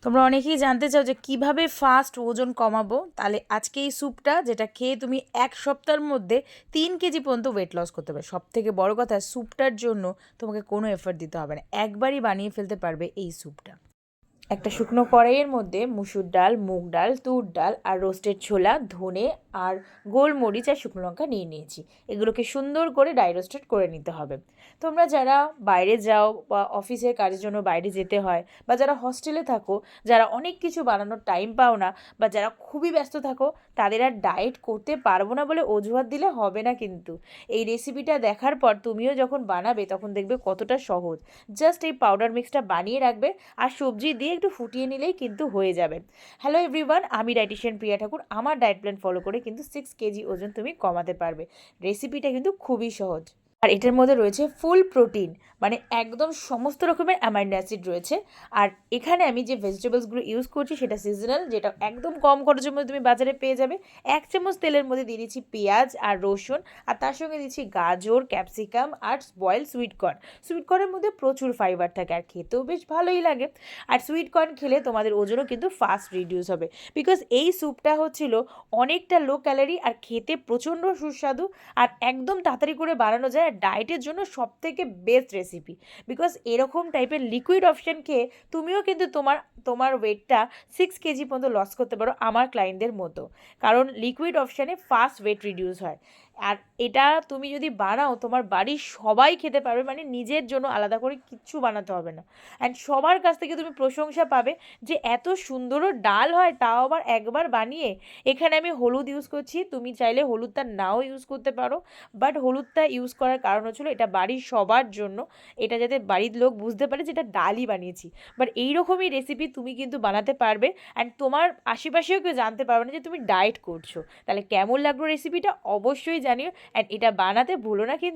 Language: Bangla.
তোমরা অনেকেই জানতে চাও যে কিভাবে ফাস্ট ওজন কমাবো। তাহলে আজকে এই স্যুপটা যেটা খেয়ে তুমি 1 সপ্তাহের মধ্যে 3 কেজি পর্যন্ত ওয়েট লস করতে পারবে। সব থেকে বড় কথা, স্যুপটার জন্য তোমাকে কোনো এফর্ট দিতে হবে না, একবারই বানিয়ে ফেলতে পারবে এই স্যুপটা। একটা শুকনো কড়াইয়ের মধ্যে মুসুর ডাল, মুগ ডাল, তুর ডাল আর রোস্টেড ছোলা, ধনে আর গোলমরিচ আর শুকনো লঙ্কা নিয়ে নিয়েছি। এগুলোকে সুন্দর করে ড্রাই রোস্টেড করে নিতে হবে। তোমরা যারা বাইরে যাও বা অফিসের কাজের জন্য বাইরে যেতে হয়, বা যারা হস্টেলে থাকো, যারা অনেক কিছু বানানোর টাইম পাও না, বা যারা খুবই ব্যস্ত থাকো, তাদের আর ডায়েট করতে পারবো না বলে অজুহাত দিলে হবে না। কিন্তু এই রেসিপিটা দেখার পর তুমিও যখন বানাবে তখন দেখবে কতটা সহজ। জাস্ট এই পাউডার মিক্সটা বানিয়ে রাখবে আর সবজি দিয়ে একটু ফুটিয়ে নিলেই কিন্তু হয়ে যাবে। হ্যালো এভরিওয়ান, আমি ডায়েটিশিয়ান প্রিয়া ঠাকুর। আমার ডায়েট প্ল্যান ফলো করে কিন্তু 6 কেজি ওজন তুমি কমাতে পারবে। রেসিপিটা কিন্তু খুবই সহজ, আর এটার মধ্যে রয়েছে ফুল প্রোটিন, মানে একদম সমস্ত রকমের অ্যামাইনো অ্যাসিড রয়েছে। আর এখানে আমি যে ভেজিটেবলসগুলো ইউজ করছি সেটা সিজনাল, যেটা একদম কম খরচের মধ্যে তুমি বাজারে পেয়ে যাবে। 1 চামচ তেলের মধ্যে দিয়ে দিচ্ছি পেঁয়াজ আর রসুন, আর তার সঙ্গে দিচ্ছি গাজর, ক্যাপসিকাম আর বয়েলড সুইট কর্নের মধ্যে প্রচুর ফাইবার থাকে আর খেতেও বেশ ভালোই লাগে। আর সুইট কর্ন খেলে তোমাদের ওজনও কিন্তু ফাস্ট রিডিউস হবে, বিকজ এই স্যুপটা হচ্ছিল অনেকটা লো ক্যালোরি আর খেতে প্রচণ্ড সুস্বাদু, আর একদম তাড়াতাড়ি করে বানানো যায়। আর ডায়েটের জন্য সবথেকে বেস্ট রেসিপি, বিকজ এরকম টাইপের লিকুইড অপশান খেয়ে তুমিও কিন্তু তোমার তোমার ওয়েটটা 6 কেজি পর্যন্ত লস করতে পারো আমার ক্লায়েন্টদের মতো। কারণ লিকুইড অপশানে ফাস্ট ওয়েট রিডিউস হয়। আর এটা তুমি যদি বানাও তোমার বাড়ির সবাই খেতে পারবে, মানে নিজের জন্য আলাদা করে কিচ্ছু বানাতে হবে না। অ্যান্ড সবার কাছ থেকে তুমি প্রশংসা পাবে যে এত সুন্দরও ডাল হয়, তাও আবার একবার বানিয়ে। এখানে আমি হলুদ ইউজ করছি, তুমি চাইলে হলুদটা নাও ইউজ করতে পারো, বাট হলুদটা ইউজ করার কারণ হচ্ছিলো এটা বাড়ির সবার জন্য, এটা যাতে বাড়ির লোক বুঝতে পারে যে এটা ডালই বানিয়েছি। বাট এইরকমই রেসিপি তুমি কিন্তু বানাতে পারবে, অ্যান্ড তোমার আশেপাশেও কেউ জানতে পারবে না যে তুমি ডায়েট করছো। তাহলে কেমন লাগলো রেসিপিটা অবশ্যই জানিও, অ্যান্ড এটা বানাতে ভুলো না কিন্তু।